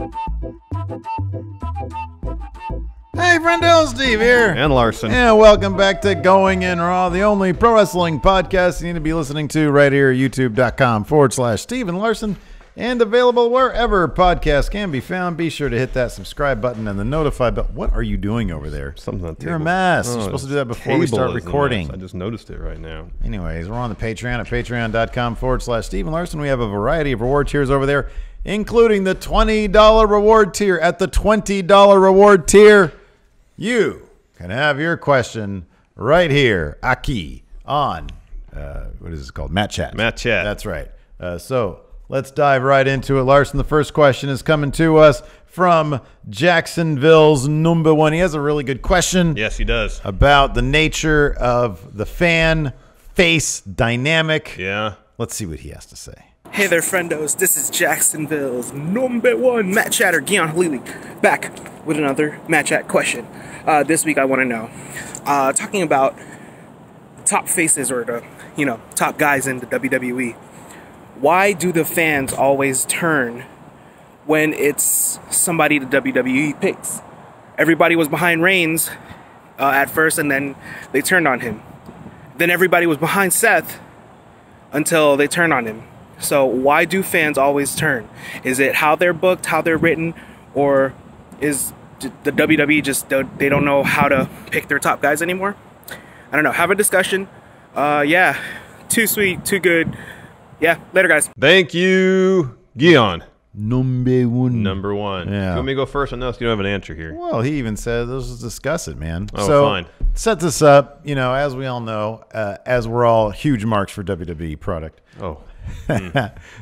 Hey, friendo, Steve here. And Larson. And welcome back to Going In Raw, the only pro wrestling podcast you need to be listening to right here at youtube.com/Steve and Larson, and available wherever podcasts can be found. Be sure to hit that subscribe button and the notify button. What are you doing over there? Something on the You're a table. mess. Oh, You're supposed to do that before we start recording. I just noticed it right now. Anyways, we're on the Patreon at patreon.com/Steve and Larson. We have a variety of reward tiers over there, including the $20 reward tier. At the $20 reward tier, you can have your question right here, aquí, on, what is it called? Matt Chat. Matt Chat. That's right. So let's dive right into it. Larson, the first question is coming to us from Jacksonville's number one. He has a really good question. Yes, he does. About the nature of the fan face dynamic. Yeah. Let's see what he has to say. Hey there, friendos. This is Jacksonville's number one Matt Chatter, Guion Halili, back with another Matt Chat question. This week I want to know, talking about top faces or the, top guys in the WWE, why do the fans always turn when it's somebody the WWE picks? Everybody was behind Reigns at first, and then they turned on him. Then everybody was behind Seth until they turned on him. So why do fans always turn? Is it how they're booked, how they're written, or is the WWE just, they don't know how to pick their top guys anymore? I don't know. Have a discussion. Yeah, too sweet, too good. Yeah, later, guys. Thank you, Guion. Number one. Number one. Yeah. You want me to go first on this? You don't have an answer here. Well, he even said, let's just discuss it, man. Oh, so, fine. Set this up, as we all know, as we're all huge marks for WWE product. Oh.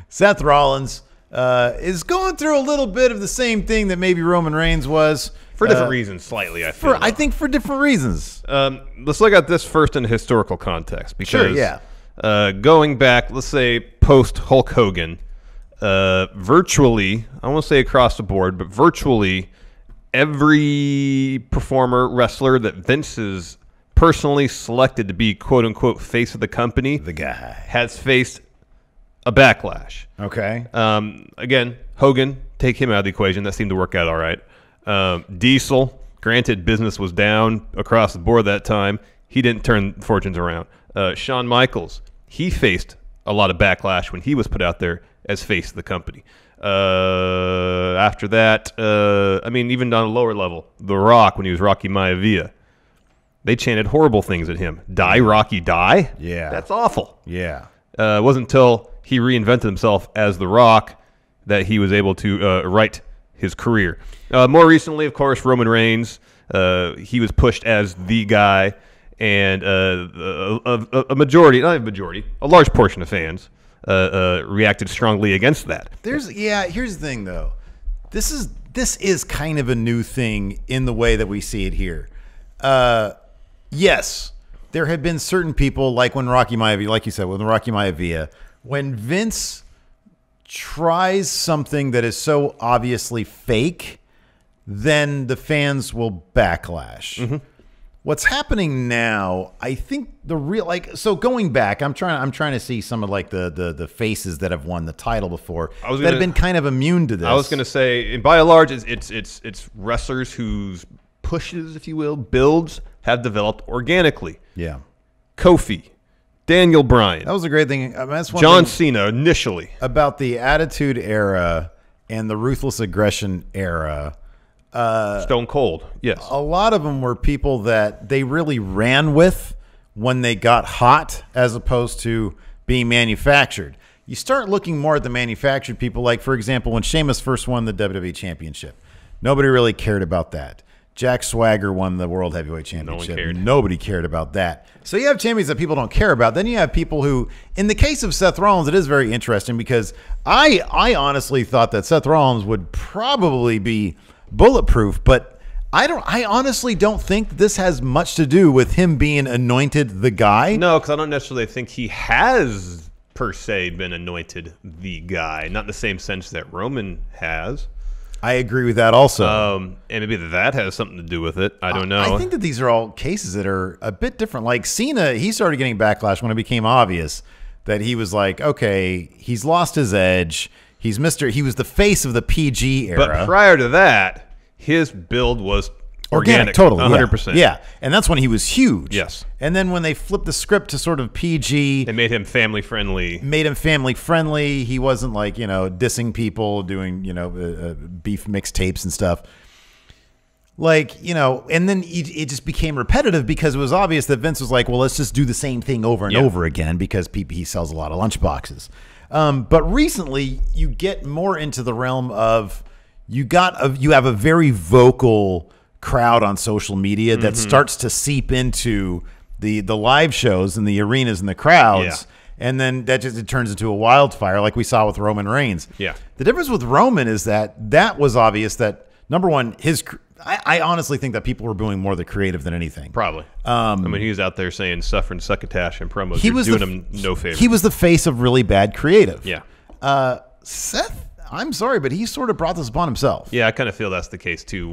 Seth Rollins is going through a little bit of the same thing that maybe Roman Reigns was. For different reasons, slightly, I feel. I think for different reasons. Let's look at this first in historical context. Because, sure, yeah. Going back, let's say, post-Hulk Hogan, virtually, I won't say across the board, but virtually every performer, wrestler that Vince has personally selected to be quote-unquote face of the company, the guy, has faced a backlash. Okay. Again, Hogan, take him out of the equation. That seemed to work out all right. Diesel, granted, business was down across the board that time. He didn't turn fortunes around. Shawn Michaels, he faced a lot of backlash when he was put out there as face of the company. After that, even on a lower level, The Rock, when he was Rocky Maivia, they chanted horrible things at him. Die, Rocky, die? Yeah. That's awful. Yeah. It wasn't until he reinvented himself as The Rock that he was able to right his career. More recently, of course, Roman Reigns. He was pushed as the guy, and a majority, not a majority, a large portion of fans reacted strongly against that. Here's the thing, though. This is kind of a new thing in the way that we see it here. Yes, there have been certain people, like when Rocky Maivia, like you said, with Rocky Maivia, when Vince tries something that is so obviously fake, then the fans will backlash. Mm-hmm. What's happening now, I think the real, so going back, I'm trying to see some of the faces that have won the title before that have been kind of immune to this. I was going to say, by and large, it's wrestlers whose pushes, if you will, builds have developed organically. Yeah. Kofi, Daniel Bryan. That was a great thing. That's one John thing Cena initially. About the Attitude Era and the Ruthless Aggression Era. Stone Cold, yes. A lot of them were people that they really ran with when they got hot as opposed to being manufactured. You start looking more at the manufactured people, like, for example, when Sheamus first won the WWE Championship. Nobody really cared about that. Jack Swagger won the World Heavyweight Championship. No one cared. Nobody cared about that. So you have champions that people don't care about. Then you have people who, in the case of Seth Rollins, it is very interesting because I honestly thought that Seth Rollins would probably be bulletproof, but I honestly don't think this has much to do with him being anointed the guy. No, because I don't necessarily think he has, per se, been anointed the guy. Not in the same sense that Roman has. I agree with that also. And maybe that has something to do with it. I don't know. I think that these are all cases that are a bit different. Like Cena, he started getting backlash when it became obvious that he was like, okay, he's lost his edge. He was the face of the PG era. But prior to that, his build was organic, totally, 100%. Yeah, and that's when he was huge. Yes. And then when they flipped the script to sort of PG, they made him family friendly. He wasn't like, dissing people, doing, beef mixtapes and stuff. Like, and then it just became repetitive because it was obvious that Vince was like, well, let's just do the same thing over and over again because he sells a lot of lunchboxes. But recently, you get more into the realm of you have a very vocal crowd on social media that starts to seep into the live shows and the arenas and the crowds. Yeah. And then it turns into a wildfire like we saw with Roman Reigns. Yeah. The difference with Roman is that was obvious that, number one, I honestly think that people were booing more the creative than anything. Probably. He was out there saying suffering succotash and promos. He was doing him no favor. He was the face of really bad creative. Yeah. Seth, I'm sorry, but he sort of brought this upon himself. Yeah, I kind of feel that's the case too.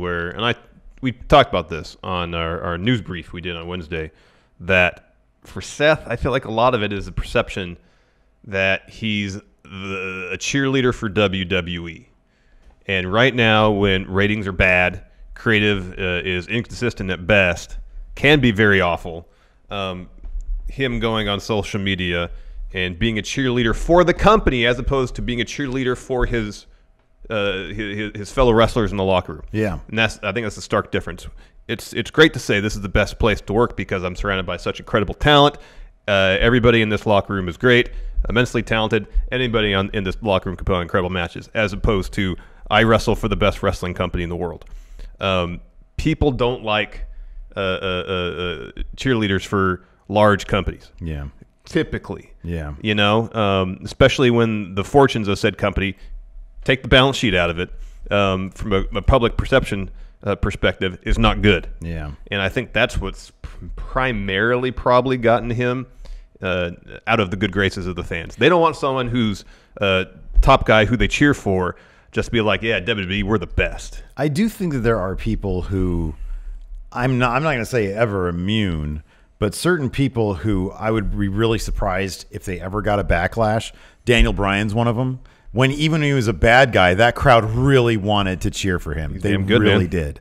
We talked about this on our news brief we did on Wednesday, that for Seth, I feel like a lot of it is the perception that he's a cheerleader for WWE. And right now, when ratings are bad, creative is inconsistent at best, can be very awful, him going on social media and being a cheerleader for the company as opposed to being a cheerleader for his fellow wrestlers in the locker room. Yeah. And I think that's a stark difference. It's great to say this is the best place to work because I'm surrounded by such incredible talent. Everybody in this locker room is great, immensely talented. Anybody in this locker room can put on incredible matches, as opposed to I wrestle for the best wrestling company in the world. People don't like cheerleaders for large companies. Yeah. Typically. Yeah. Especially when the fortunes of said company take the balance sheet out of it, from a public perception perspective, is not good. Yeah. And I think that's what's primarily probably gotten him out of the good graces of the fans. They don't want someone who's top guy who they cheer for just to be like, yeah, WWE, we're the best. I do think that there are people who I'm not going to say ever immune, but certain people who I would be really surprised if they ever got a backlash. Daniel Bryan's one of them. Even when he was a bad guy, that crowd really wanted to cheer for him. They good, really man. did.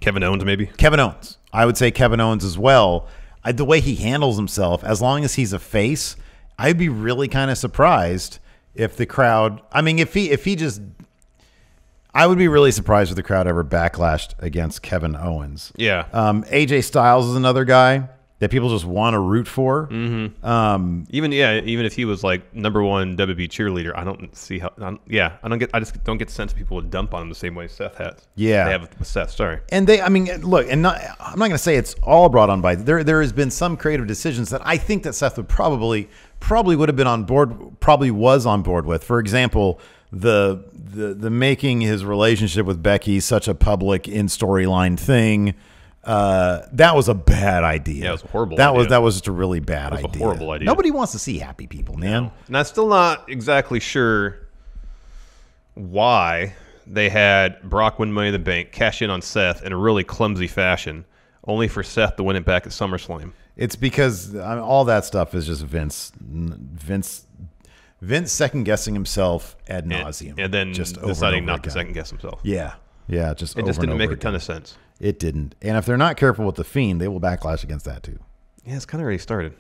Kevin Owens, maybe? Kevin Owens. I would say Kevin Owens as well. The way he handles himself, as long as he's a face, I'd be really kind of surprised if the crowd, I would be really surprised if the crowd ever backlashed against Kevin Owens. Yeah. AJ Styles is another guy that people just want to root for. Mm-hmm. Even if he was like #1 WWE cheerleader, I don't see how. I just don't get the sense people would dump on him the same way Seth has. Yeah, they have with Seth. Sorry. And look, I'm not going to say it's all brought on by there has been some creative decisions that I think that Seth would probably would have been on board, probably was on board with. For example, the making his relationship with Becky such a public in storyline thing. That was a bad idea. Yeah, it was a horrible idea. That was just a really bad idea. It was a horrible idea. Nobody wants to see happy people, man. No. And I'm still not exactly sure why they had Brock win Money in the Bank, cash in on Seth in a really clumsy fashion, only for Seth to win it back at SummerSlam. It's because all that stuff is just Vince second guessing himself ad nauseum, and then just deciding not to second guess himself. Yeah, it just didn't make a ton of sense. It didn't, and if they're not careful with the Fiend, they will backlash against that too. Yeah, it's kind of already started.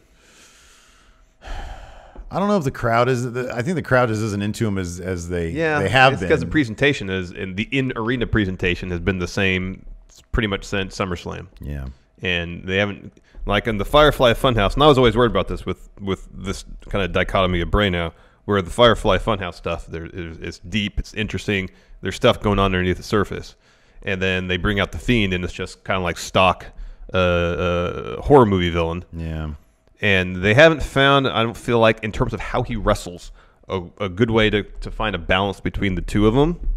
I don't know if the crowd is. I think the crowd just isn't into him as they have been. Because the presentation and the in-arena presentation has been the same pretty much since SummerSlam. Yeah, and they haven't, like in the Firefly Funhouse. And I was always worried about this with this kind of dichotomy of Bray now, where the Firefly Funhouse stuff it's deep, it's interesting. There's stuff going on underneath the surface. And then they bring out the Fiend, and it's just kind of like stock horror movie villain. Yeah. And they haven't found, I don't feel like, in terms of how he wrestles, a good way to find a balance between the two of them.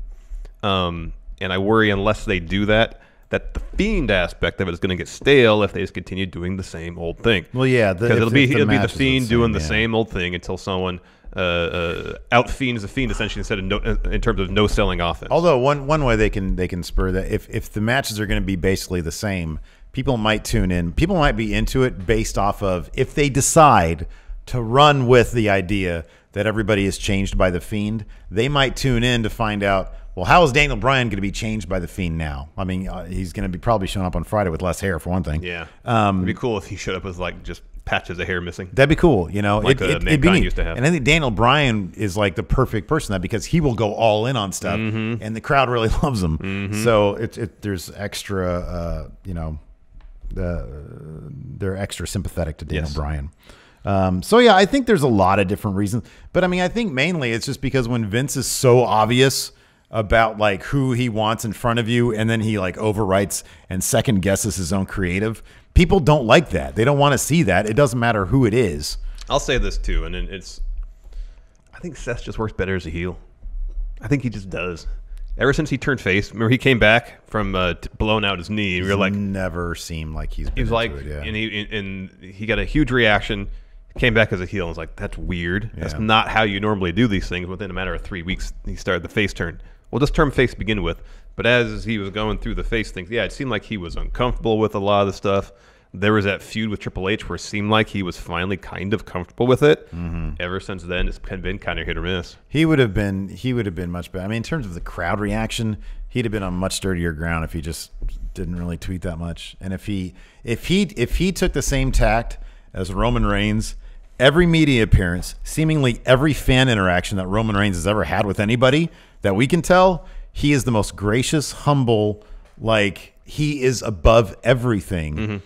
And I worry, unless they do that the Fiend aspect of it is going to get stale if they just continue doing the same old thing. Well, yeah. Because it'll be the Fiend doing the same old thing until someone out-fiends the Fiend, essentially, instead of in terms of no-selling offense. Although one way they can spur that, if the matches are going to be basically the same, people might tune in. People might be into it based off of if they decide to run with the idea that everybody is changed by the Fiend, they might tune in to find out, well, how is Daniel Bryan going to be changed by the Fiend now? I mean, he's going to be probably showing up on Friday with less hair, for one thing. Yeah. It'd be cool if he showed up with like just patches of hair missing. That'd be cool, you know. Like it'd be neat. used to have. And I think Daniel Bryan is like the perfect person that because he will go all in on stuff, and the crowd really loves him. So there's extra, you know, they're extra sympathetic to Daniel Bryan. So yeah, I think there's a lot of different reasons, but I mean, I think mainly it's just because when Vince is so obvious about like who he wants in front of you, and then he like overwrites and second guesses his own creative, people don't like that. They don't want to see that. It doesn't matter who it is. I'll say this too, and I think Seth just works better as a heel. I think he just does. Ever since he turned face, remember he came back from blowing out his knee, and we were like, never seemed like he was like, it, yeah. and he got a huge reaction. Came back as a heel and was like, that's weird. That's not how you normally do these things. Within a matter of 3 weeks, he started the face turn. Well, just turn face to begin with. But as he was going through the face things, yeah, it seemed like he was uncomfortable with a lot of the stuff. There was that feud with Triple H where it seemed like he was finally kind of comfortable with it. Ever since then, it's been kind of hit or miss. He would have been much better. I mean, in terms of the crowd reaction, he'd have been on much sturdier ground if he just didn't really tweet that much. And if he took the same tact as Roman Reigns, every media appearance, seemingly every fan interaction that Roman Reigns has ever had with anybody that we can tell, he is the most gracious, humble, like he is above everything.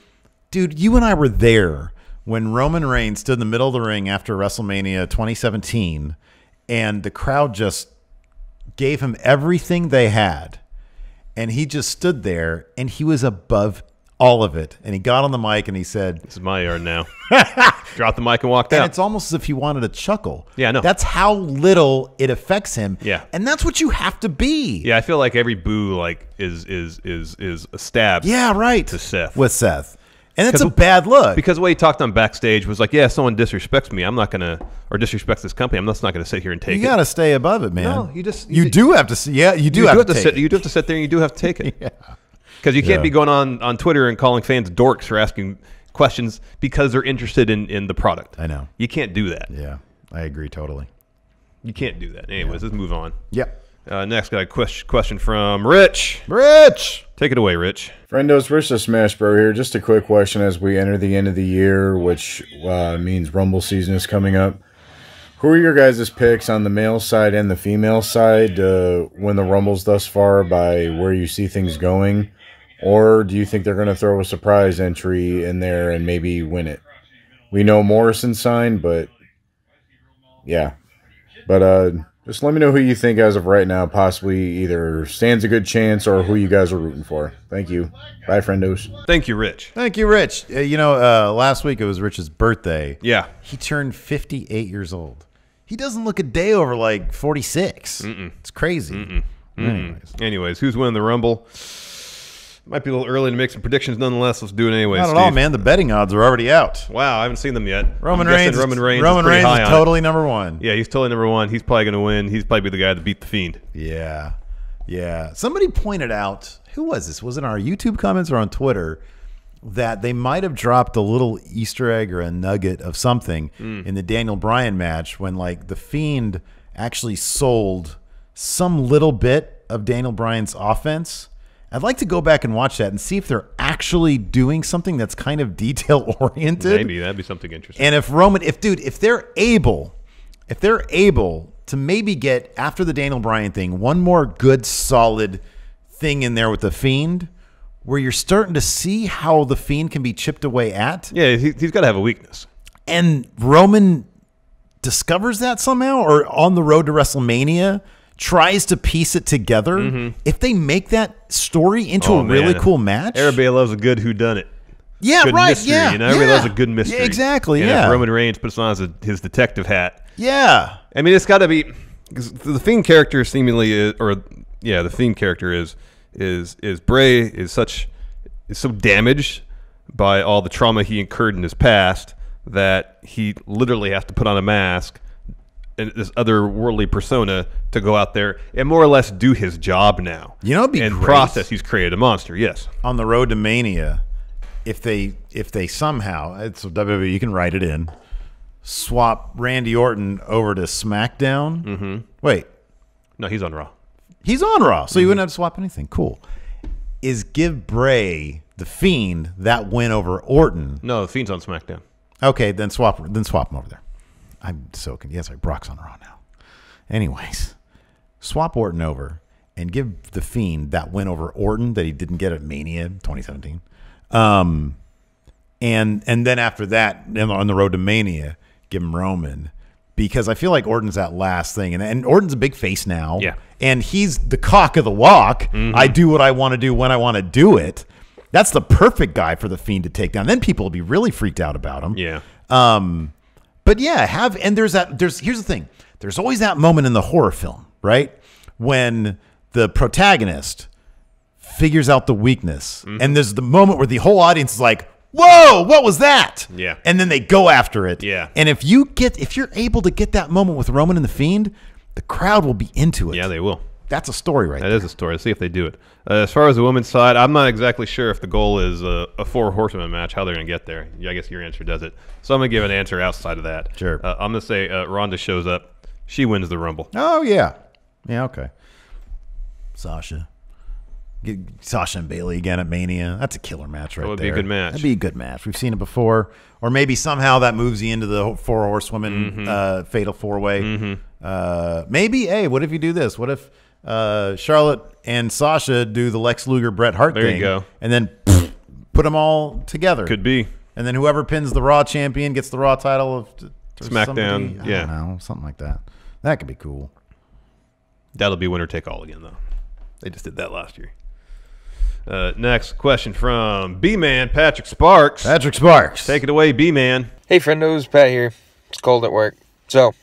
Dude, you and I were there when Roman Reigns stood in the middle of the ring after WrestleMania 2017, and the crowd just gave him everything they had, and he just stood there, and he was above all of it. And he got on the mic and he said, "This is my yard now." Dropped the mic and walked out. And it's almost as if he wanted to chuckle. Yeah, I know. That's how little it affects him. Yeah. And that's what you have to be. Yeah, I feel like every boo like is a stab. Yeah, right. To Seth. With Seth. And it's a bad look. Because the way he talked on backstage was like, yeah, if someone disrespects me, I'm not going to, or disrespects this company, I'm just not going to sit here and take it. You got to stay above it, man. No, you do have to see. Yeah, you do have to sit. You do have to sit there and you do have to take it. Yeah. Because you can't be going on Twitter and calling fans dorks for asking questions because they're interested in the product. I know. You can't do that. Yeah, I agree totally. You can't do that. Anyways, let's move on. Yep. Next, got a question from Rich. Rich! Take it away, Rich. Friendos, Rich the Smash Bro here. Just a quick question as we enter the end of the year, which means Rumble season is coming up. Who are your guys' picks on the male side and the female side win the Rumbles thus far by where you see things going? Or do you think they're going to throw a surprise entry in there and maybe win it? We know Morrison signed, but yeah. But just let me know who you think as of right now possibly either stands a good chance or who you guys are rooting for. Thank you. Bye, friendos. Thank you, Rich. Thank you, Rich. Last week it was Rich's birthday. Yeah. He turned 58 years old. He doesn't look a day over like 46. It's crazy. Anyways, who's winning the Rumble? Might be a little early to make some predictions. Nonetheless, let's do it anyway. Not at all, man. The betting odds are already out. Wow, I haven't seen them yet. Roman Reigns is totally number one. Yeah, he's totally number one. He's probably going to win. He's probably the guy to beat the Fiend. Yeah. Yeah. Somebody pointed out, who was this? Was it in our YouTube comments or on Twitter, that they might have dropped a little Easter egg or a nugget of something in the Daniel Bryan match when like the Fiend actually sold some little bit of Daniel Bryan's offense. I'd like to go back and watch that and see if they're actually doing something that's kind of detail oriented. Maybe that'd be something interesting. And if they're able to maybe get after the Daniel Bryan thing, one more good solid thing in there with the Fiend, where you're starting to see how the Fiend can be chipped away at. Yeah, he's got to have a weakness. And Roman discovers that somehow, or on the road to WrestleMania tries to piece it together. If they make that story into a really cool match. Everybody loves a good whoodunit. Yeah, good right. Mystery, Yeah, everybody loves a good mystery. Yeah, exactly. And yeah. if Roman Reigns puts on his detective hat. Yeah. I mean, it's got to be because the Fiend character seemingly is, the Fiend character is Bray is so damaged by all the trauma he incurred in his past that he literally has to put on a mask and this otherworldly persona to go out there and more or less do his job now. You know, it'd be in great. process, he's created a monster. Yes, on the road to Mania, if they somehow, it's WWE, you can write it in. swap Randy Orton over to SmackDown. Mm-hmm. Wait. No, he's on Raw. He's on Raw, so you wouldn't have to swap anything. Cool. Is give Bray, the Fiend, that win over Orton. No, the Fiend's on SmackDown. Okay, then swap him over there. I'm so confused. Yes, right, Brock's on Raw now. Anyways, swap Orton over and give the Fiend that win over Orton that he didn't get at Mania 2017. And then after that, on the road to Mania, give him Roman. Because I feel like Orton's that last thing. And Orton's a big face now. Yeah. And he's the cock of the walk. Mm-hmm. I do what I want to do when I want to do it. That's the perfect guy for the Fiend to take down. Then people will be really freaked out about him. Yeah. But yeah, here's the thing. There's always that moment in the horror film, right? When the protagonist figures out the weakness. Mm-hmm. And there's the moment where the whole audience is like, whoa, what was that? Yeah. And then they go after it. Yeah. And if you're able to get that moment with Roman and the Fiend, the crowd will be into it. Yeah, they will. That's a story right there. That is a story. Let's see if they do it. As far as the women's side, I'm not exactly sure if the goal is a 4 horsewomen match, how they're going to get there. Yeah, I guess your answer does it. So I'm going to give an answer outside of that. Sure. I'm going to say Ronda shows up. She wins the Rumble. Oh, yeah. Yeah, okay. Sasha. Get Sasha and Bailey again at Mania. That's a killer match right there. That would be a good match. That'd be a good match. We've seen it before. Or maybe somehow that moves you into the 4 horsewomen fatal 4-way. Mm-hmm. Maybe, hey, what if you do this? What if Charlotte and Sasha do the Lex Luger Bret Hart thing? There you go. And then put them all together. Could be. And then whoever pins the Raw champion gets the Raw title of SmackDown. I don't know, something like that. That could be cool. That'll be winner take all again, though. They just did that last year. Next question from B-Man Patrick Sparks. Patrick Sparks. Take it away, B-Man. Hey, friendos, Pat here. It's cold at work. So,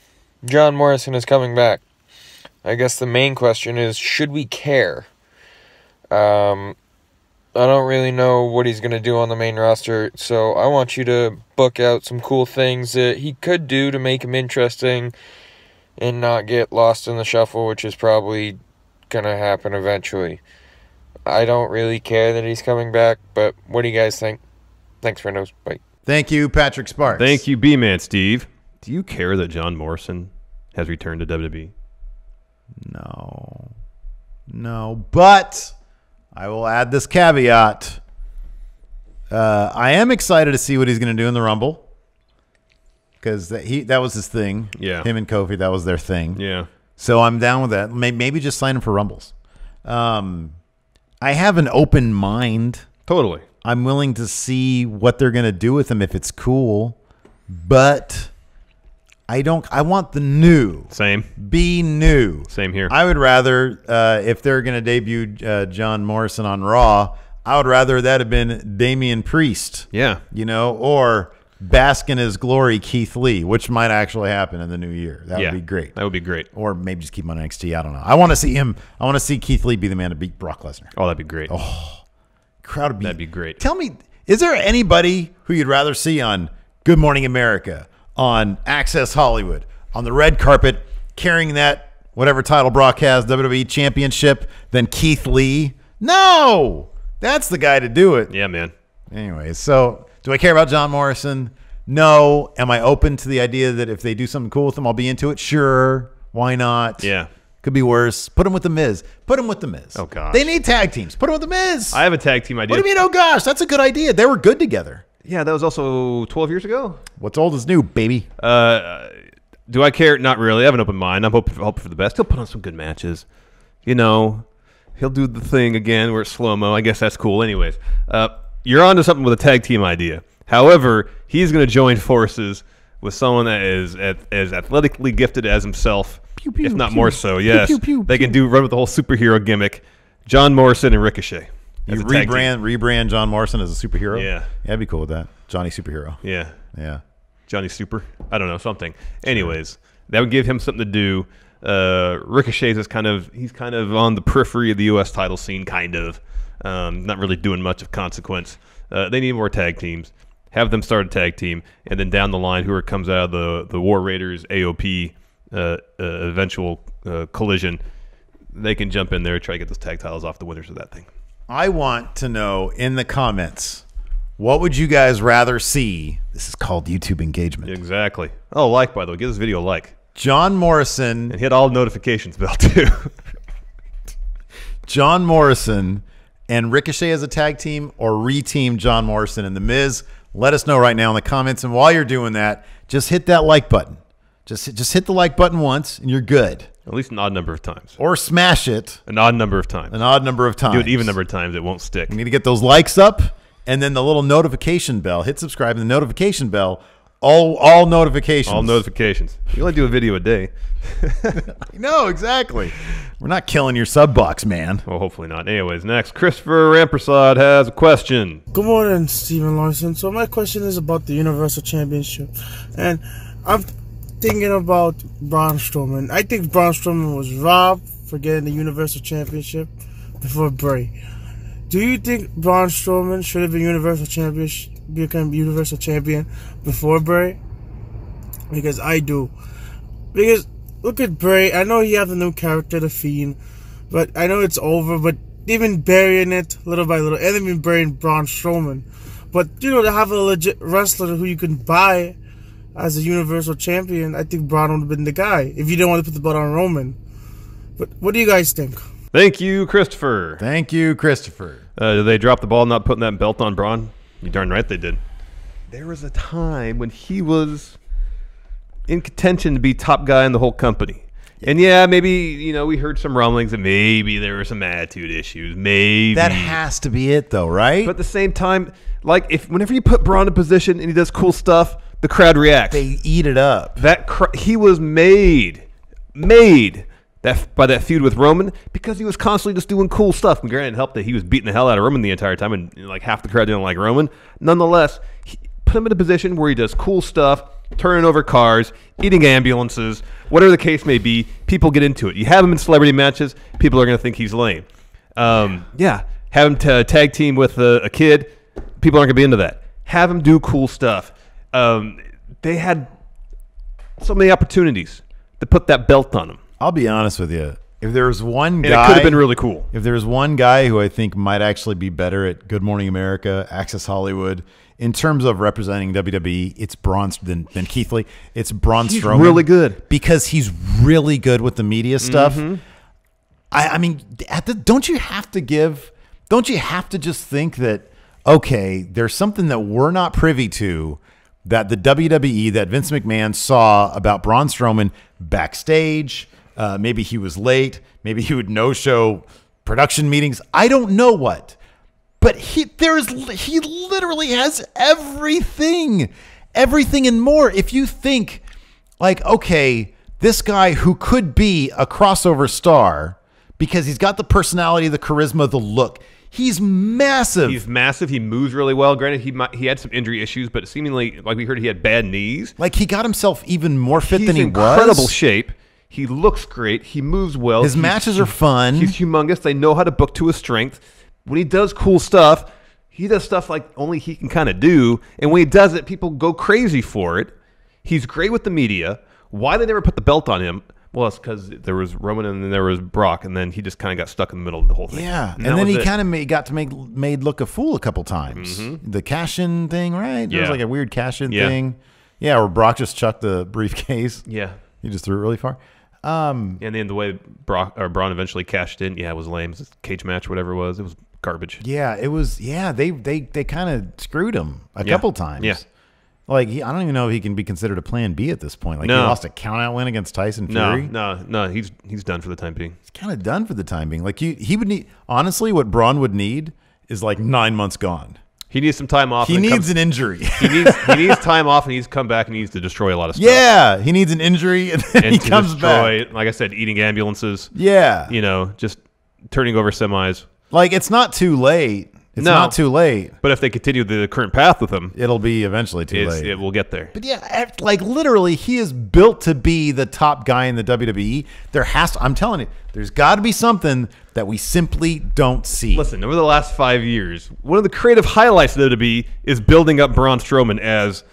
John Morrison is coming back. I guess the main question is, should we care? I don't really know what he's going to do on the main roster, so I want you to book out some cool things that he could do to make him interesting and not get lost in the shuffle, which is probably going to happen eventually. I don't really care that he's coming back, but what do you guys think? Thanks, friendos. Bye. Thank you, Patrick Sparks. Thank you, B-Man Steve. Do you care that John Morrison has returned to WWE? No, but I will add this caveat. I am excited to see what he's going to do in the Rumble because that was his thing. Yeah. Him and Kofi, that was their thing. Yeah. So I'm down with that. Maybe just sign him for Rumbles. I have an open mind. Totally. I'm willing to see what they're going to do with him if it's cool, but I want the new. Same. Be new. Same here. I would rather, if they're going to debut John Morrison on Raw, I would rather that have been Damian Priest. Yeah. Or bask in his glory Keith Lee, which might actually happen in the new year. That would be great. That would be great. Or maybe just keep him on NXT. I don't know. I want to see him. I want to see Keith Lee be the man to beat Brock Lesnar. Oh, that'd be great. Oh, crowd would be. That'd be great. Tell me, is there anybody who you'd rather see on Good Morning America, on Access Hollywood, on the red carpet, carrying that whatever title Brock has, WWE Championship, than Keith Lee? No, that's the guy to do it. Yeah, man. Anyway, so do I care about John Morrison? No. Am I open to the idea that if they do something cool with him, I'll be into it? Sure. Why not? Yeah. Could be worse. Put him with The Miz. Put him with The Miz. Oh, gosh. They need tag teams. Put him with The Miz. I have a tag team idea. What do you mean, oh, gosh? That's a good idea. They were good together. Yeah, that was also 12 years ago. What's old is new, baby. Do I care? Not really. I have an open mind. I'm hoping for the best. He'll put on some good matches. He'll do the thing again where it's slow-mo. I guess that's cool. Anyways, you're on to something with a tag team idea. However, he's going to join forces with someone that is as athletically gifted as himself, pew, pew, if not pew. more so. Yes, pew, pew, they can run with the whole superhero gimmick. John Morrison and Ricochet. You rebrand John Morrison as a superhero? Yeah. I'd be cool with that. Johnny Superhero. Yeah. Johnny Super. I don't know, something. Anyways, that would give him something to do. Ricochet is kind of on the periphery of the U.S. title scene, kind of. Not really doing much of consequence. They need more tag teams. Have them start a tag team, and then down the line, whoever comes out of the War Raiders AOP eventual collision, they can jump in there and try to get those tag titles off the winners of that thing. I want to know in the comments What would you guys rather see? This is called YouTube engagement. Exactly. Oh, like, by the way. Give this video a like. John Morrison. And hit all notifications bell, too. John Morrison and Ricochet as a tag team, or reteam John Morrison and The Miz. Let us know right now in the comments. And while you're doing that, just hit that like button. Just hit the like button once, and you're good. At least an odd number of times. Or smash it. An odd number of times. An odd number of times. Do it even number of times. It won't stick. You need to get those likes up, and then the little notification bell. Hit subscribe and the notification bell. All notifications. All notifications. You only do a video a day. No, exactly. We're not killing your sub box, man. Well, hopefully not. Anyways, next, Christopher Rampersad has a question. Good morning, Stephen Larson. So my question is about the Universal Championship. And I'm thinking about Braun Strowman. I think Braun Strowman was robbed for getting the Universal Championship before Bray. Do you think Braun Strowman should have been become Universal Champion before Bray? Because I do. Because look at Bray. I know he has a new character, The Fiend, but I know it's over. But they've been burying it little by little, and they've been burying Braun Strowman. But you know, to have a legit wrestler who you can buy as a Universal Champion, I think Braun would have been the guy if you didn't want to put the belt on Roman. But what do you guys think? Thank you, Christopher. Thank you, Christopher. Did they drop the ball not putting that belt on Braun? You darn right they did. There was a time when he was in contention to be top guy in the whole company. And yeah, maybe, you know, we heard some rumblings that maybe there were some attitude issues. Maybe. That has to be it, though, right? But at the same time, like, whenever you put Braun in a position and he does cool stuff, the crowd reacts. They eat it up. He was made by that feud with Roman because he was constantly just doing cool stuff. And granted, it helped that he was beating the hell out of Roman the entire time, and like half the crowd didn't like Roman. Nonetheless, put him in a position where he does cool stuff, turning over cars, eating ambulances, whatever the case may be. People get into it. You have him in celebrity matches, people are going to think he's lame. Yeah, have him tag team with a kid, people aren't going to be into that. Have him do cool stuff. They had so many opportunities to put that belt on him. I'll be honest with you. If there was one guy, and it could have been really cool. If there was one guy who I think might actually be better at Good Morning America, Access Hollywood, in terms of representing WWE, it's Braun than Keith Lee. It's Braun Strowman. He's really good because he's really good with the media stuff. I mean, don't you have to just think that, okay, there's something that we're not privy to, that the WWE, that Vince McMahon saw about Braun Strowman backstage. Maybe he was late. Maybe he would no-show production meetings. I don't know what. But he literally has everything and more. If you think, like, okay, this guy who could be a crossover star because he's got the personality, the charisma, the look. He's massive. He's massive. He moves really well. Granted, he had some injury issues, but seemingly, like we heard, he had bad knees. Like, he got himself even more fit than he was. He's in incredible shape. He looks great. He moves well. His matches are fun. He's humongous. They know how to book to his strength. When he does cool stuff, he does stuff like only he can kind of do. And when he does it, people go crazy for it. He's great with the media. Why they never put the belt on him? Well, it's because there was Roman and then there was Brock, and then he just kind of got stuck in the middle of the whole thing. Yeah, and then he kind of got to made look a fool a couple times. The cash-in thing, right? There was like a weird cash-in thing. Yeah, where Brock just chucked the briefcase. Yeah. He just threw it really far. And then the way Braun eventually cashed in, it was lame. It was a cage match, whatever it was. It was garbage. Yeah, it was. Yeah, they kind of screwed him a couple times. Yeah. Like, I don't even know if he can be considered a plan B at this point. Like, he lost a count-out win against Tyson Fury. No, he's done for the time being. He's kind of done for the time being. Like, he would need, honestly, what Braun would need is like 9 months gone. He needs some time off. He needs an injury. he needs time off, and he needs to come back and he needs to destroy a lot of stuff. Yeah, he needs an injury, and then he comes back. Like I said, eating ambulances. Yeah. Just turning over semis. Like, it's not too late. It's not too late. But if they continue the current path with him, it'll be eventually too late. It will get there. But yeah, like literally, he is built to be the top guy in the WWE. I'm telling you, there's got to be something that we simply don't see. Listen, over the last 5 years, one of the creative highlights of WWE is building up Braun Strowman as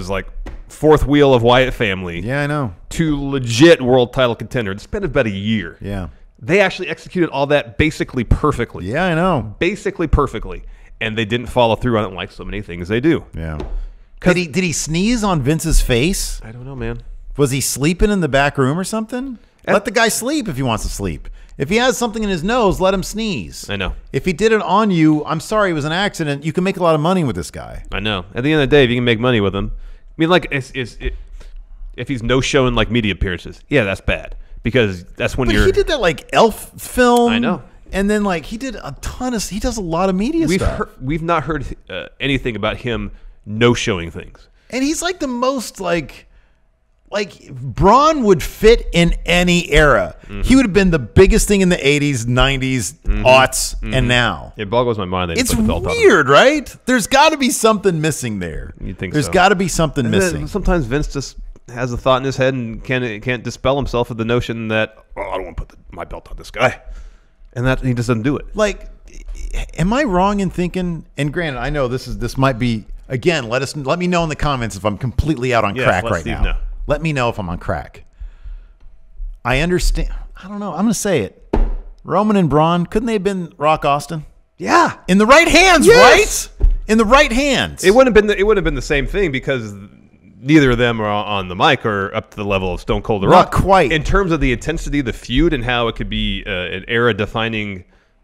like fourth wheel of Wyatt family. Yeah, I know. To legit world title contender. It's been about a year. Yeah. They actually executed all that basically perfectly. Yeah, I know. Basically perfectly. and they didn't follow through on it like so many things they do. Yeah. Did he sneeze on Vince's face? I don't know, man. Was he sleeping in the back room or something? Let the guy sleep if he wants to sleep. If he has something in his nose, let him sneeze. I know. If he did it on you, I'm sorry, it was an accident. You can make a lot of money with this guy. I know. At the end of the day, if you can make money with him, I mean, like, if he's no-showing like media appearances, yeah, that's bad because that's when He did that like Elf film. I know. And then like he did a ton of. He does a lot of media stuff. We've not heard anything about him no-showing things. And he's like the most like Braun would fit in any era. He would have been the biggest thing in the 80s, 90s, aughts, and now. It boggles my mind that It's weird, right? There's got to be something missing there. You'd think There's so. got to be something missing. Sometimes Vince just has a thought in his head and can't dispel himself of the notion that, I don't want to put my belt on this guy. And that he just doesn't do it. Like, am I wrong in thinking, and granted, I know this might be, again, let me know in the comments if I'm completely out on crack let right Steve now. know. Let me know if I'm on crack. I understand. I don't know. I'm going to say it. Roman and Braun, couldn't they have been Rock Austin? Yeah. In the right hands, Yes. right? In the right hands. It wouldn't have been the same thing because neither of them are on the mic or up to the level of Stone Cold or Rock. Not quite. In terms of the intensity of the feud and how it could be an era-defining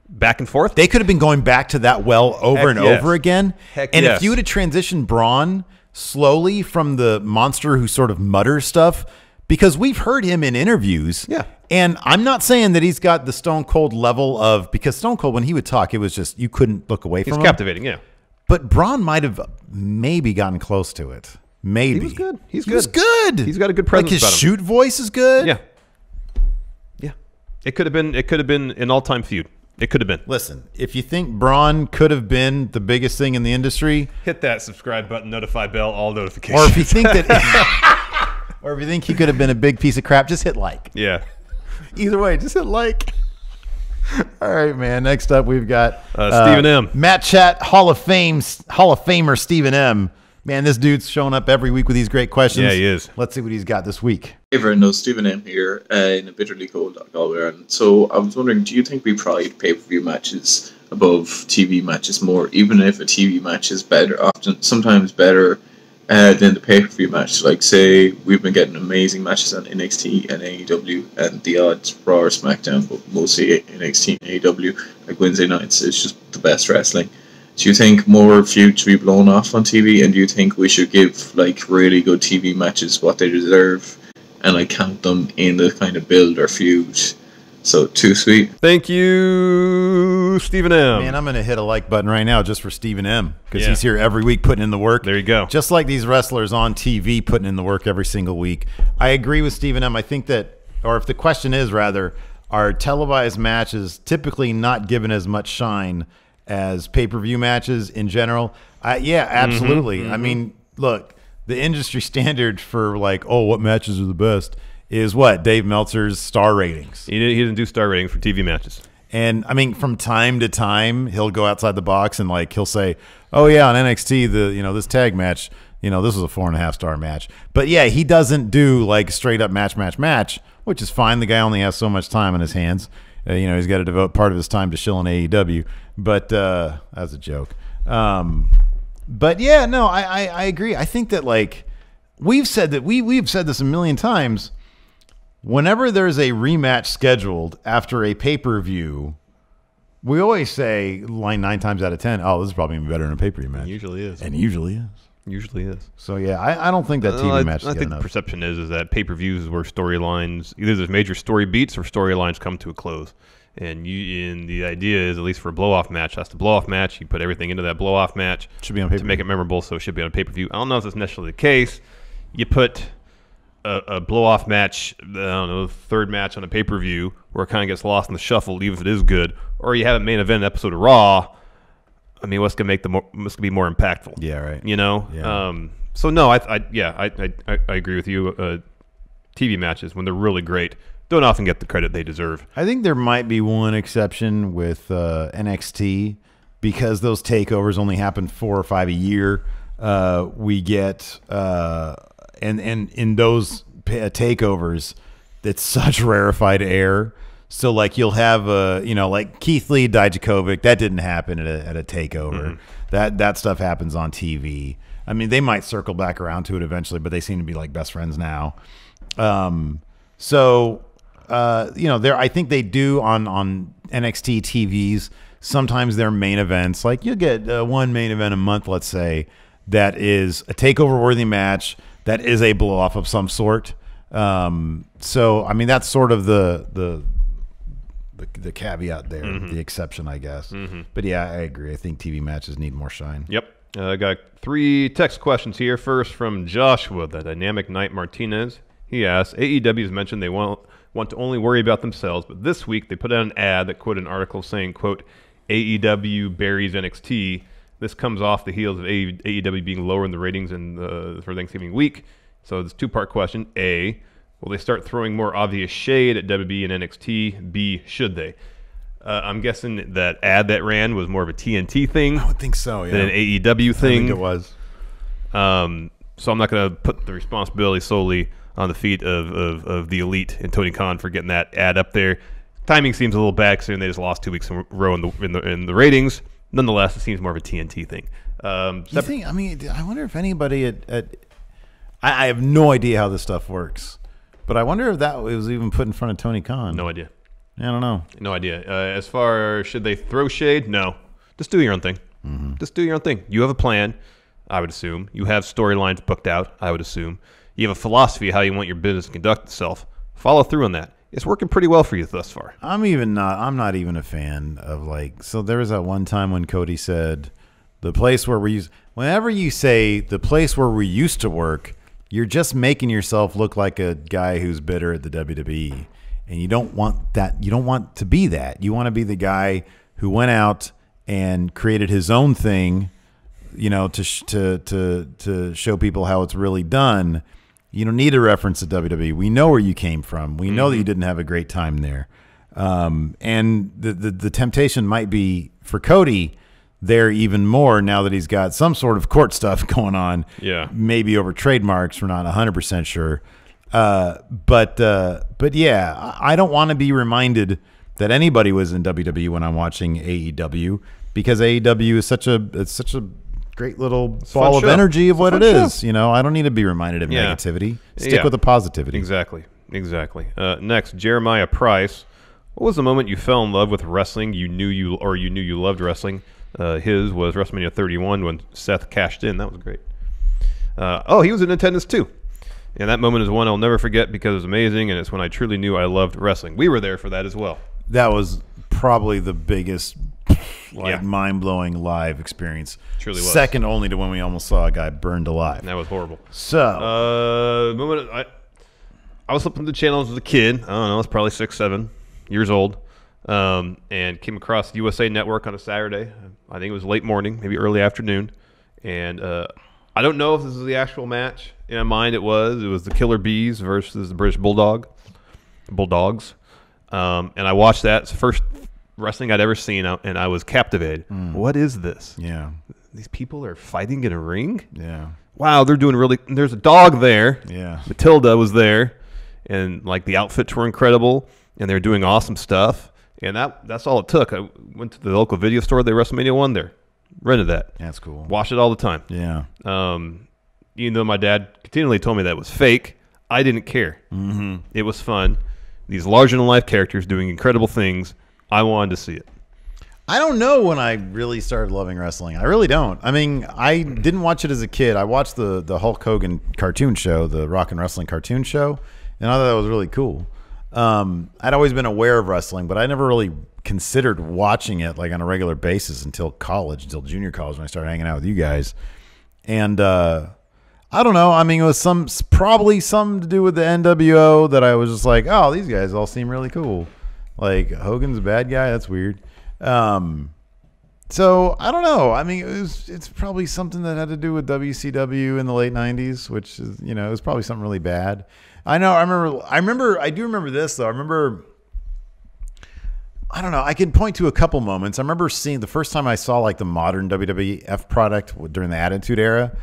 back and forth. They could have been going back to that well over Heck and yes. over again. Heck and yes. if you would have transitioned Braun slowly from the monster who sort of mutters stuff, because we've heard him in interviews. Yeah. And I'm not saying that he's got the Stone Cold level of, because Stone Cold, when he would talk, it was just, you couldn't look away from He's him. captivating, yeah. But Braun might have maybe gotten close to it. Maybe. He was good. He was good. He's got a good presence Like his about him. shoot voice is good. Yeah. Yeah. It could have been an all-time feud. It could have been. Listen, if you think Braun could have been the biggest thing in the industry, Hit that subscribe button, notify bell, all notifications. or if you think that, or if you think he could have been a big piece of crap, just hit like. Yeah. Either way, just hit like. All right, man. Next up, we've got Stephen M. Matt Chat Hall of Famer Stephen M. Man, this dude's showing up every week with these great questions. Yeah, he is. Let's see what he's got this week. Hey everyone, no, Stephen M here in a bitterly cold Galway, Ireland. So I was wondering, do you think we pride pay-per-view matches above TV matches more, even if a TV match is better, sometimes better than the pay-per-view match? Like, say, we've been getting amazing matches on NXT and AEW, and the odds Raw or SmackDown, but mostly NXT and AEW, like Wednesday nights, is just the best wrestling. Do you think more feud should be blown off on TV, and do you think we should give like really good TV matches what they deserve and like count them in the kind of build or feud? So, too sweet. Thank you, Stephen M. Man, I'm going to hit a like button right now just for Stephen M. because Yeah. he's here every week putting in the work. There you go. Just like these wrestlers on TV putting in the work every single week. I agree with Stephen M. I think that, or if the question is rather, are televised matches typically not given as much shine as pay-per-view matches in general? Yeah, absolutely. I mean, look, the industry standard for like, oh, what matches are the best is what? Dave Meltzer's star ratings. He didn't do star ratings for TV matches. And I mean, from time to time, he'll go outside the box and like he'll say, "Oh yeah, on NXT, this tag match, this was a 4.5 star match." But yeah, he doesn't do like straight up match, which is fine. The guy only has so much time on his hands. He's got to devote part of his time to shilling AEW. But that's a joke. But yeah, no, I agree. I think that like we've said that we've said this a million times. Whenever there's a rematch scheduled after a pay-per-view, we always say, 9 times out of 10, oh, this is probably going to be better than a pay-per-view match. Usually is. And usually is. Usually is. So, yeah, I don't think that TV match is I good think enough. the perception is that pay-per-views is where storylines, either there's major story beats or storylines come to a close. And the idea is, at least for a blow-off match, that's the blow-off match. You put everything into that blow-off match Should be on to pay-per-view. make it memorable, so it should be on a pay-per-view. I don't know if that's necessarily the case. You put a blow-off match, I don't know, third match on a pay-per-view where it kind of gets lost in the shuffle, even if it is good, or you have a main event episode of Raw. I mean, what's going to be more impactful? Yeah, right. Yeah. So no, I agree with you. TV matches, when they're really great, don't often get the credit they deserve. I think there might be one exception with NXT because those takeovers only happen 4 or 5 a year. We get and in those takeovers, it's such rarefied air. So like you'll have like Keith Lee, Dijakovic. That didn't happen at a takeover. That stuff happens on TV. I mean, they might circle back around to it eventually, but they seem to be like best friends now. I think they do on NXT TVs. Sometimes their main events, like you'll get one main event a month, let's say, that is a takeover worthy match. That is a blow off of some sort. So I mean, that's sort of the caveat there, the exception, I guess. But yeah, I agree. I think TV matches need more shine. Yep. I got 3 text questions here. First from Joshua, the Dynamic Knight Martinez. He asks, AEW has mentioned they want to only worry about themselves, but this week they put out an ad that quoted an article saying, quote, AEW buries NXT. This comes off the heels of AEW being lower in the ratings for Thanksgiving week. So it's a 2-part question. A, will they start throwing more obvious shade at WWE and NXT? B, should they? I'm guessing that ad that ran was more of a TNT thing. I would think so, yeah. Than an AEW thing. I think it was. So I'm not going to put the responsibility solely on the feet of the Elite and Tony Khan for getting that ad up there. Timing seems a little bad considering they just lost 2 weeks in a row in the ratings. Nonetheless, it seems more of a TNT thing. You think? I mean, I wonder if anybody I have no idea how this stuff works, but I wonder if that was even put in front of Tony Khan. No idea. I don't know. No idea. As far as should they throw shade? No. Just do your own thing. Just do your own thing. You have a plan, I would assume. You have storylines booked out, I would assume. You have a philosophy of how you want your business to conduct itself. Follow through on that. It's working pretty well for you thus far. I'm not even a fan of so there was that one time when Cody said the place where whenever you say the place where we used to work, you're just making yourself look like a guy who's bitter at the WWE. And you don't want that. You don't want to be that. You want to be the guy who went out and created his own thing, to show people how it's really done. You don't need a reference to WWE. We know where you came from. We know that you didn't have a great time there. And the temptation might be for Cody there even more now that he's got some sort of court stuff going on. Yeah. Maybe over trademarks. We're not 100% sure. But yeah, I don't want to be reminded that anybody was in WWE when I'm watching AEW, because AEW is such a great little ball of energy of what it is. I don't need to be reminded of negativity. Stick with the positivity. Exactly. Next, Jeremiah Price. What was the moment you fell in love with wrestling? You knew you loved wrestling. His was WrestleMania 31 when Seth cashed in. That was great. He was in attendance too. And that moment is one I'll never forget because it was amazing, and it's when I truly knew I loved wrestling. We were there for that as well. That was probably the biggest, mind-blowing live experience. Truly was. Second only to when we almost saw a guy burned alive. And that was horrible. So, moment I was flipping the channels as a kid. I don't know, I was probably 6, 7 years old, and came across USA Network on a Saturday. I think it was late morning, maybe early afternoon, and I don't know if this is the actual match. In my mind, it was the Killer Bees versus the British Bulldogs. And I watched that. It's the first wrestling I'd ever seen, and I was captivated. What is this? Yeah. These people are fighting in a ring? Yeah. Wow, they're doing really... There's a dog there. Yeah. Matilda was there, and the outfits were incredible, and they're doing awesome stuff. And that's all it took. I went to the local video store. They WrestleMania 1 there. Rented that. That's cool. Watch it all the time. Yeah. Even though my dad continually told me that was fake, I didn't care. It was fun. These larger-than-life characters doing incredible things. I wanted to see it. I don't know when I really started loving wrestling. I really don't. I mean, I didn't watch it as a kid. I watched the Hulk Hogan cartoon show, the Rock and Wrestling cartoon show, and I thought that was really cool. I'd always been aware of wrestling, but I never really considered watching it on a regular basis until junior college when I started hanging out with you guys. And I don't know. I mean, it was probably something to do with the NWO that I was just like, oh, these guys all seem really cool. Hogan's a bad guy. That's weird. So I don't know. I mean, it's probably something that had to do with WCW in the late 90s, which is, it was probably something really bad. I know. I do remember this though. I don't know. I can point to a couple moments. I remember seeing the first time I saw the modern WWF product during the Attitude Era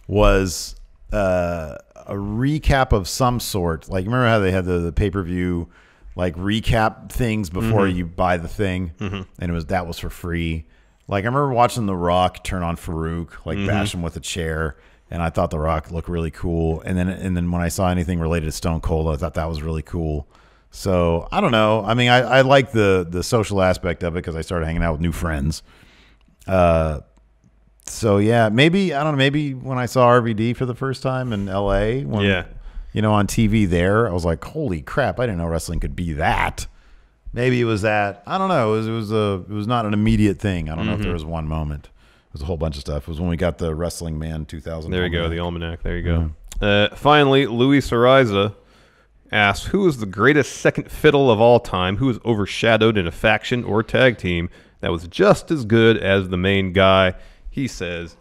was a recap of some sort. Remember how they had the pay-per-view like recap things before you buy the thing, and that was for free. Like I remember watching The Rock turn on Farouk, like bash him with a chair, and I thought The Rock looked really cool. And then when I saw anything related to Stone Cold, I thought that was really cool. So I don't know. I mean, I like the social aspect of it because I started hanging out with new friends. So yeah, maybe I don't know. Maybe when I saw RVD for the first time in LA, on TV there, I was like, holy crap! I didn't know wrestling could be that. Maybe it was that. I don't know. It was not an immediate thing. I don't know if there was one moment. It was a whole bunch of stuff. It was when we got the Wrestling Man 2000. There you go, the almanac. There you go. Finally, Luis Ariza asks, who is the greatest second fiddle of all time? Who is overshadowed in a faction or tag team that was just as good as the main guy? He says,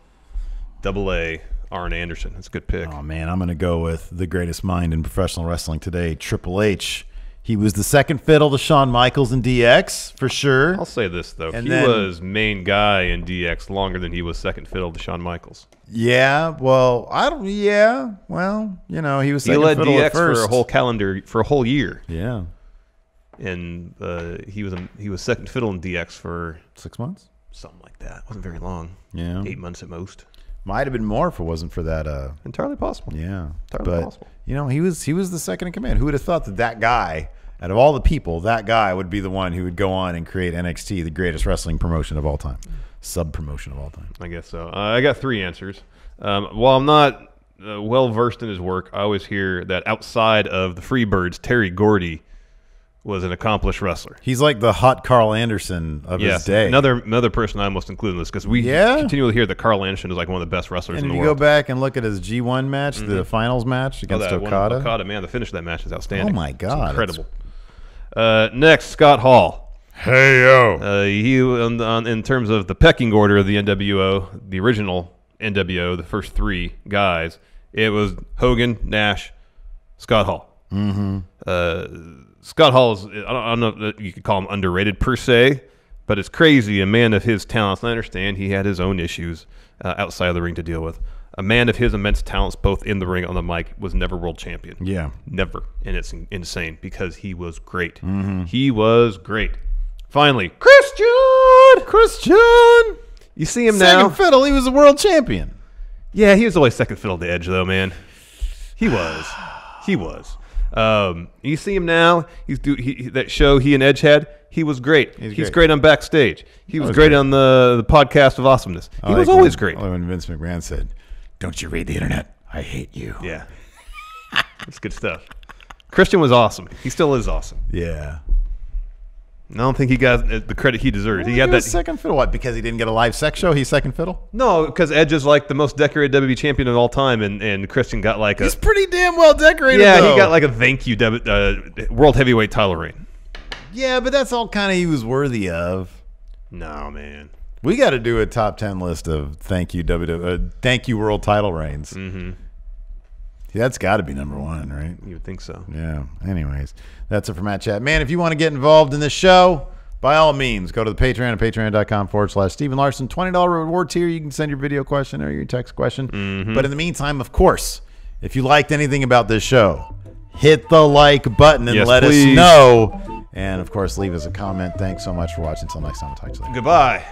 AA, Arn Anderson. That's a good pick. Oh, man, I'm going to go with the greatest mind in professional wrestling today, Triple H. He was the second fiddle to Shawn Michaels in DX, for sure. I'll say this, though. He was main guy in DX longer than he was second fiddle to Shawn Michaels. Yeah, well, he was second led fiddle DX at first. for a whole year. Yeah. And he was second fiddle in DX for 6 months? Something like that. It wasn't very long. Yeah. 8 months at most. Might have been more if it wasn't for that. Entirely possible. Yeah. Entirely possible. He was the second in command. Who would have thought that guy, out of all the people, that guy would be the one who would go on and create NXT, the greatest wrestling promotion of all time. Sub-promotion of all time. I guess so. I got 3 answers. While I'm not well-versed in his work, I always hear that outside of the Freebirds, Terry Gordy was an accomplished wrestler. He's like the hot Carl Anderson of his day. Another person I must include in this because we continually hear that Carl Anderson is like one of the best wrestlers in the world. And if you go back and look at his G1 match, the finals match against Okada. Okada, man, the finish of that match is outstanding. Oh, my God. It's incredible. Next, Scott Hall. Hey, yo. He, in terms of the pecking order of the NWO, the original NWO, the first 3 guys, it was Hogan, Nash, Scott Hall. Scott Hall is, I don't know if you could call him underrated per se, but it's crazy. A man of his talents, and I understand he had his own issues outside of the ring to deal with. A man of his immense talents, both in the ring and on the mic, was never world champion. Yeah. Never. And it's insane because he was great. He was great. Finally, Christian! You see him now. Second fiddle, he was a world champion. Yeah, he was always second fiddle to Edge, though, man. He was. You see him now. That show he and Edge had. He was great. He's great on backstage. He was great on the podcast of awesomeness. He was always great. When Vince McMahon said, "Don't you read the internet? I hate you." Yeah, that's good stuff. Christian was awesome. He still is awesome. Yeah. I don't think he got the credit he deserves. He had that second fiddle. What? Because he didn't get a live sex show? He's second fiddle? No, because Edge is like the most decorated WWE champion of all time, and Christian got like he's pretty damn well decorated. Yeah, though. He got like a thank you world heavyweight title reign. Yeah, but that's all kind of he was worthy of. No, man. We got to do a top 10 list of thank you world title reigns. That's got to be number 1, right? You would think so. Yeah. Anyways, that's it for Matt Chat. Man, if you want to get involved in this show, by all means, go to the Patreon at patreon.com/Stephen Larson. $20 reward tier. You can send your video question or your text question. But in the meantime, of course, if you liked anything about this show, hit the like button and let us know. And, of course, leave us a comment. Thanks so much for watching. Until next time, I'll talk to you later. Goodbye.